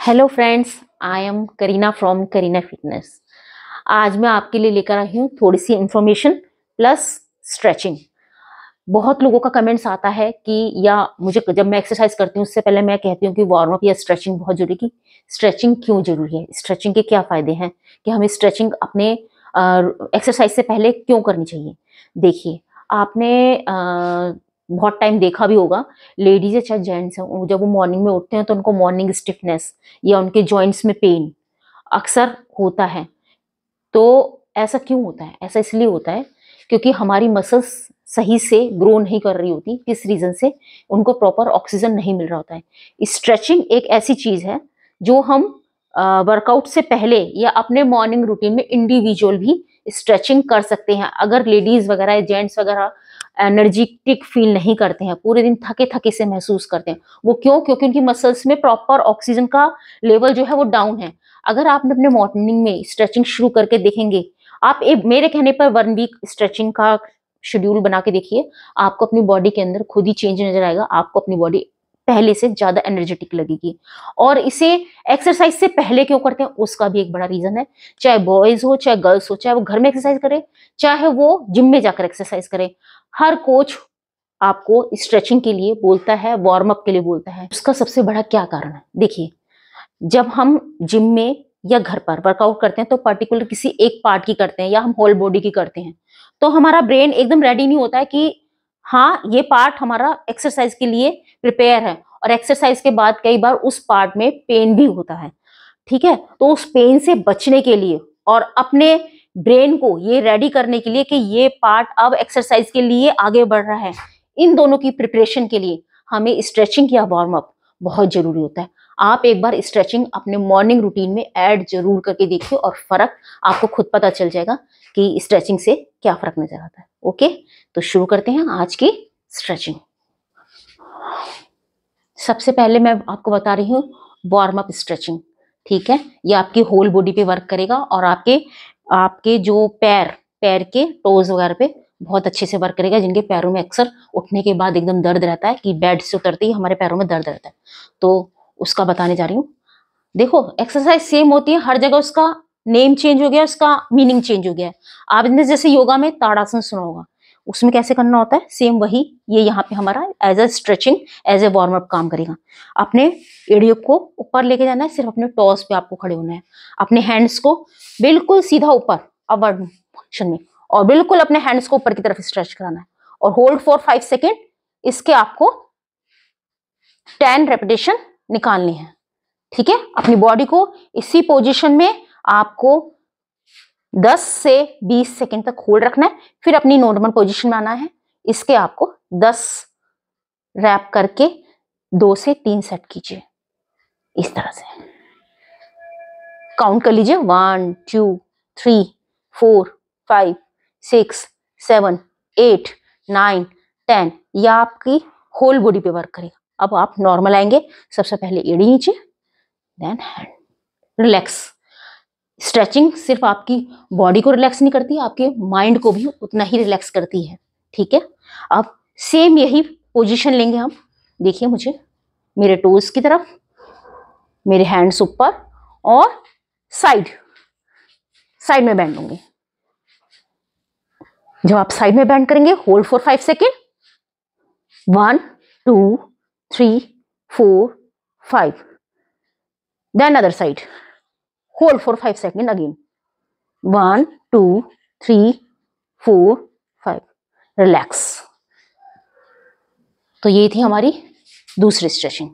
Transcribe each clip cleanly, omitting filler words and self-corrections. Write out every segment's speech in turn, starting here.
Hello friends, I am Kareena from Kareena fitness. आज मैं आपके लिए लेकर आई हूँ थोड़ी सी इंफॉर्मेशन प्लस स्ट्रेचिंग। बहुत लोगों का कमेंट्स आता है कि या मुझे जब मैं एक्सरसाइज करती हूँ उससे पहले मैं कहती हूँ कि वार्म अप या स्ट्रेचिंग बहुत जरूरी की स्ट्रेचिंग क्यों जरूरी है, स्ट्रेचिंग के क्या फायदे हैं, कि हमें स्ट्रेचिंग अपने एक्सरसाइज से पहले क्यों करनी चाहिए। देखिए, आपने बहुत टाइम देखा भी होगा, लेडीज है चाहे जेंट्स हैं, जब वो मॉर्निंग में उठते हैं तो उनको मॉर्निंग स्टिफनेस या उनके जॉइंट्स में पेन अक्सर होता है। तो ऐसा क्यों होता है? ऐसा इसलिए होता है क्योंकि हमारी मसल्स सही से ग्रो नहीं कर रही होती। किस रीजन से? उनको प्रॉपर ऑक्सीजन नहीं मिल रहा होता है। स्ट्रेचिंग एक ऐसी चीज है जो हम वर्कआउट से पहले या अपने मॉर्निंग रूटीन में इंडिविजुअल भी स्ट्रेचिंग कर सकते हैं। अगर लेडीज वगैरह या जेंट्स वगैरह एनर्जेटिक फील नहीं करते हैं, पूरे दिन थके थके से महसूस करते हैं, वो क्यों? क्योंकि उनकी मसल्स में प्रॉपर ऑक्सीजन का लेवल जो है वो डाउन है। अगर आपने अपने मॉर्निंग में स्ट्रेचिंग शुरू करके देखेंगे, आप मेरे कहने पर 1 वीक स्ट्रेचिंग का शेड्यूल बना के देखिए, आपको अपनी बॉडी के अंदर खुद ही चेंज नजर आएगा। आपको अपनी बॉडी पहले से ज्यादा एनर्जेटिक लगेगी। और इसे एक्सरसाइज से पहले क्यों करते हैं उसका भी एक बड़ा रीजन है। चाहे बॉयज हो चाहे गर्ल्स हो, चाहे वो घर में एक्सरसाइज करे चाहे वो जिम में जाकर एक्सरसाइज करे, हर कोच आपको स्ट्रेचिंग के लिए बोलता है, वार्म अप के लिए बोलता है। उसका सबसे बड़ा क्या कारण है? देखिए, जब हम जिम में या घर पर वर्कआउट करते हैं तो पर्टिकुलर किसी एक पार्ट की करते हैं या हम होल बॉडी की करते हैं, तो हमारा ब्रेन एकदम रेडी नहीं होता है कि हाँ ये पार्ट हमारा एक्सरसाइज के लिए प्रिपेयर है। और एक्सरसाइज के बाद कई बार उस पार्ट में पेन भी होता है, ठीक है। तो उस पेन से बचने के लिए और अपने ब्रेन को ये रेडी करने के लिए कि ये पार्ट अब एक्सरसाइज के लिए आगे बढ़ रहा है, इन दोनों की प्रिपरेशन के लिए हमें स्ट्रेचिंग या वार्म अप बहुत जरूरी होता है। आप एक बार स्ट्रेचिंग अपने मॉर्निंग रूटीन में ऐड जरूर करके देखिए और फर्क आपको खुद पता चल जाएगा कि स्ट्रेचिंग से क्या फर्क नजर आता है। ओके, तो शुरू करते हैं आज की स्ट्रेचिंग। सबसे पहले मैं आपको बता रही हूँ वार्म अप स्ट्रेचिंग, ठीक है। ये आपकी होल बॉडी पे वर्क करेगा और आपके आपके जो पैर के टोज वगैरह पे बहुत अच्छे से वर्क करेगा, जिनके पैरों में अक्सर उठने के बाद एकदम दर्द रहता है कि बेड से उतरते ही हमारे पैरों में दर्द रहता है, तो उसका बताने जा रही हूँ। देखो, एक्सरसाइज सेम होती है हर जगह, उसका नेम चेंज हो गया, उसका मीनिंग चेंज हो गया है। आपने जैसे योगा में ताड़ासन सुना होगा, उसमें कैसे करना होता है, सेम वही ये यहाँ पे हमारा as a stretching as a warm up काम करेगा। अपने एड़ियों को ऊपर लेके जाना है, सिर्फ अपने टॉस पे आपको खड़े होना है। अपने हैंड्स को बिल्कुल सीधा ऊपर अपवर्ड मोशन में, और बिल्कुल अपने हैंड्स को ऊपर की तरफ स्ट्रेच कराना है और होल्ड फॉर 5 सेकेंड। इसके आपको 10 रेपिटेशन निकालनी है, ठीक है। अपनी बॉडी को इसी पोजीशन में आपको 10 से 20 सेकंड तक होल्ड रखना है, फिर अपनी नॉर्मल पोजीशन में आना है। इसके आपको 10 रैप करके 2 से 3 सेट कीजिए। इस तरह से काउंट कर लीजिए, 1 2 3 4 5 6 7 8 9 10। यह आपकी होल बॉडी पे वर्क करेगा। अब आप नॉर्मल आएंगे, सबसे पहले एड़ी नीचे, देन हैंड। रिलैक्स। स्ट्रेचिंग सिर्फ आपकी बॉडी को रिलैक्स नहीं करती, आपके माइंड को भी उतना ही रिलैक्स करती है, ठीक है। अब सेम यही पोजीशन लेंगे हम। देखिए मुझे, मेरे टोज की तरफ, मेरे हैंड्स ऊपर और साइड साइड में बैंड होंगे। जब आप साइड में बैंड करेंगे, hold for 5 second, 1 2 3 4 5, then other side, hold for 5 seconds again, 1 2 3 4 5, relax. तो ये थी हमारी दूसरी स्ट्रेचिंग,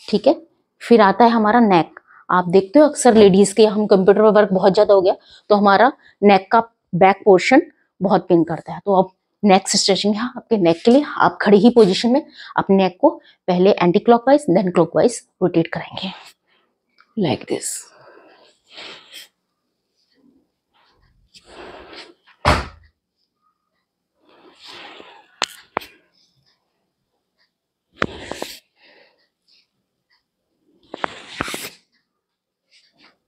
ठीक है। फिर आता है हमारा नेक। आप देखते हो अक्सर लेडीज के, हम कंप्यूटर पर वर्क बहुत ज्यादा हो गया तो हमारा नेक का बैक पोर्शन बहुत पेन करता है। तो अब नेक्स्ट स्ट्रेचिंग है आपके नेक के लिए। आप खड़ी ही पोजीशन में अपने नेक को पहले anti clockwise then clockwise rotate करेंगे, लाइक दिस।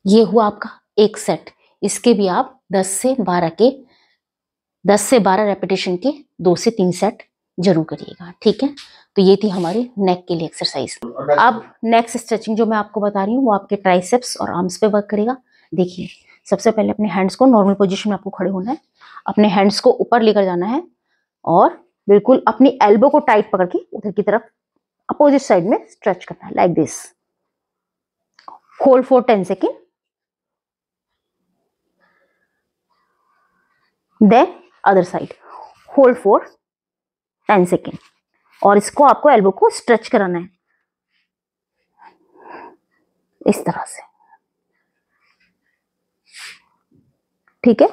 ये हुआ आपका एक सेट। इसके भी आप 10 से 12 रेपिटेशन के 2 से 3 सेट जरूर करिएगा, ठीक है। तो ये थी हमारी नेक के लिए एक्सरसाइज। अब नेक्स्ट स्ट्रेचिंग जो मैं आपको बता रही हूँ वो आपके ट्राइसेप्स और आर्म्स पे वर्क करेगा। देखिए, सबसे पहले अपने हैंड्स को नॉर्मल पोजीशन में आपको खड़े होना है, अपने हैंड्स को ऊपर लेकर जाना है और बिल्कुल अपनी एल्बो को टाइट पकड़ के उधर की तरफ अपोजिट साइड में स्ट्रेच करना है, like this. Hold for 10 second, then other side, hold for 10 second. और इसको आपको एल्बो को स्ट्रेच कराना है इस तरह से, ठीक है।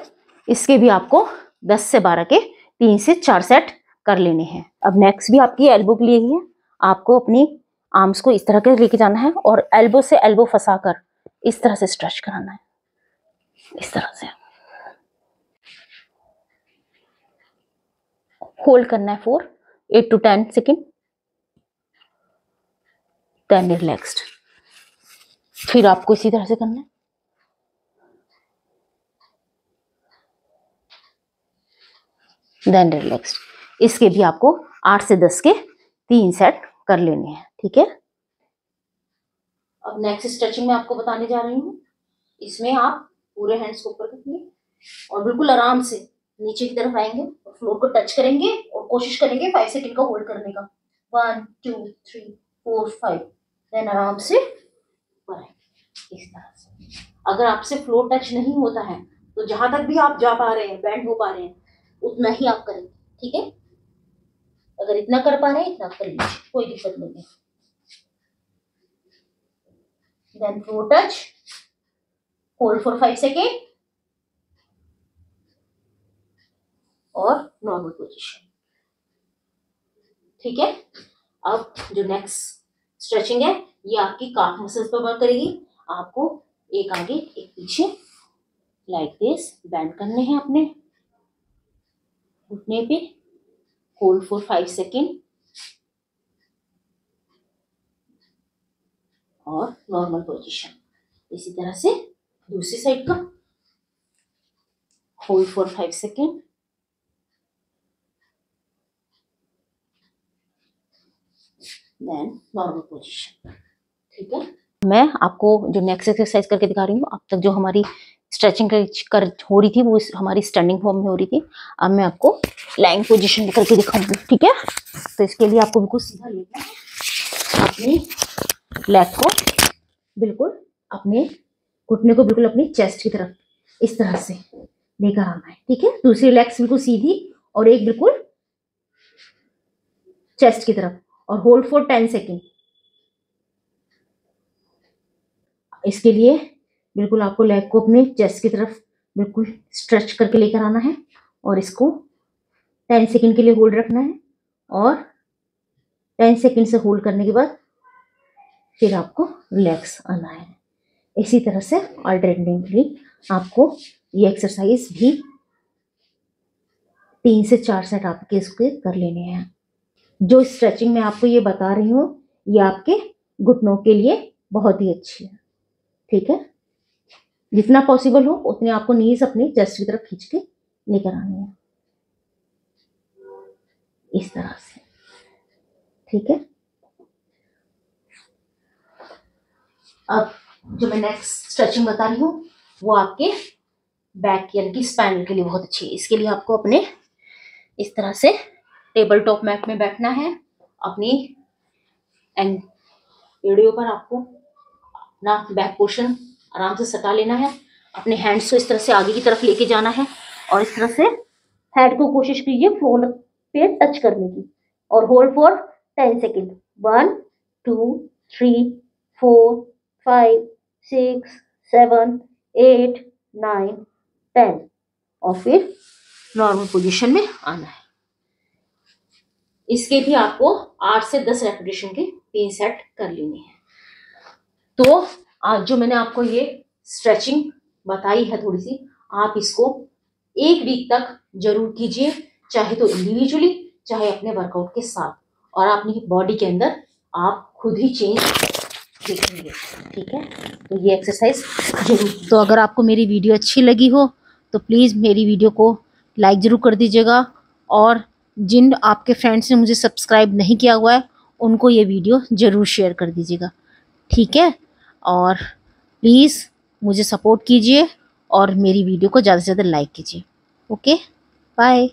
इसके भी आपको 10 से 12 के 3 से 4 सेट कर लेने हैं। अब नेक्स्ट भी आपकी एल्बो के लिए ही है। आपको अपनी आर्म्स को इस तरह के लेके जाना है और एल्बो से एल्बो फंसाकर इस तरह से स्ट्रेच कराना है, इस तरह से होल्ड करना है for 8 to 10 second, then relaxed. फिर आपको इसी तरह से करना है, देन रिलैक्स्ड। इसके भी आपको 8 से 10 के 3 सेट कर लेने हैं, ठीक है। अब नेक्स्ट स्ट्रेचिंग मैं आपको बताने जा रही हूँ। इसमें आप पूरे हैंड्स को ऊपर रखेंगे और बिल्कुल आराम से नीचे की तरफ आएंगे और फ्लोर को टच करेंगे और कोशिश करेंगे 5 सेकेंड का होल्ड करने का। 1 2 3 4 5, देन आराम से ऊपर आएंगे इस तरह से। अगर आपसे फ्लोर टच नहीं होता है तो जहां तक भी आप जा पा रहे हैं, बैंड हो पा रहे हैं, उतना ही आप करेंगे, ठीक है। अगर इतना कर पा रहे हैं इतना कर लीजिए, कोई दिक्कत नहीं है। Then floor touch, hold for 5 second और नॉर्मल पोजीशन, ठीक है। अब जो नेक्स्ट स्ट्रेचिंग है ये आपकी काफ मसल्स पर वर्क करेगी। आपको एक आगे एक पीछे लाइक दिस बैंड करने हैं अपने घुटने पे, होल्ड फॉर 5 सेकेंड और नॉर्मल पोजीशन। इसी तरह से दूसरी साइड का, hold for 5 second, then normal position, ठीक है। मैं आपको जो नेक्स्ट एक्सरसाइज करके दिखा रही हूँ, अब तक जो हमारी स्ट्रेचिंग हो रही थी वो हमारी स्टैंडिंग फॉर्म में हो रही थी। अब मैं आपको लाइंग पोजीशन में करके दिखाऊंगी, ठीक है। तो इसके लिए आपको बिल्कुल सीधा लेना है, अपनी लेग को बिल्कुल अपने घुटने को बिल्कुल अपनी चेस्ट की तरफ इस तरह से लेकर आना है, ठीक है। दूसरी लेग्स बिल्कुल सीधी और एक बिल्कुल चेस्ट की तरफ, और होल्ड फॉर 10 सेकेंड। इसके लिए बिल्कुल आपको लेग को अपने चेस्ट की तरफ बिल्कुल स्ट्रेच करके लेकर आना है और इसको 10 सेकेंड के लिए होल्ड रखना है और 10 सेकेंड से होल्ड करने के बाद फिर आपको रिलैक्स आना है। इसी तरह से अल्टरनेटिवली आपको ये एक्सरसाइज भी 3 से 4 सेट आपके इसके कर लेने हैं। जो स्ट्रेचिंग मैं आपको ये बता रही हूँ ये आपके घुटनों के लिए बहुत ही अच्छी है, ठीक है। जितना पॉसिबल हो उतने आपको नीज अपनी चेस्ट की तरफ खींच के लेकर आनी है इस तरह से, ठीक है। अब जो मैं नेक्स्ट स्ट्रेचिंग बता रही हूँ वो आपके बैक यानी कि स्पाइन के लिए बहुत अच्छी है। इसके लिए आपको अपने इस तरह से टेबल टॉप मैट में बैठना है। अपनी एड़ियों पर आपको अपना बैक पोर्शन आराम से सटा लेना है। अपने हैंड्स को इस तरह से आगे की तरफ लेके जाना है और इस तरह से हेड को कोशिश कीजिए फ्लोर पे टच करने की और होल्ड फॉर 10 सेकेंड। 1 2 3 4 5 6 7 8 9 10 और फिर नॉर्मल पोजीशन में आना है। इसके भी आपको 8 से 10 रेपिटेशन के 3 सेट कर लेने हैं। तो आज जो मैंने आपको ये स्ट्रेचिंग बताई है थोड़ी सी, आप इसको 1 वीक तक जरूर कीजिए, चाहे तो इंडिविजुअली चाहे अपने वर्कआउट के साथ, और अपनी बॉडी के अंदर आप खुद ही चेंज देखेंगे, ठीक है। तो ये एक्सरसाइज जरूर। तो अगर आपको मेरी वीडियो अच्छी लगी हो तो प्लीज़ मेरी वीडियो को लाइक ज़रूर कर दीजिएगा और जिन आपके फ्रेंड्स ने मुझे सब्सक्राइब नहीं किया हुआ है उनको ये वीडियो ज़रूर शेयर कर दीजिएगा, ठीक है। और प्लीज़ मुझे सपोर्ट कीजिए और मेरी वीडियो को ज़्यादा से ज़्यादा लाइक कीजिए। Okay, bye.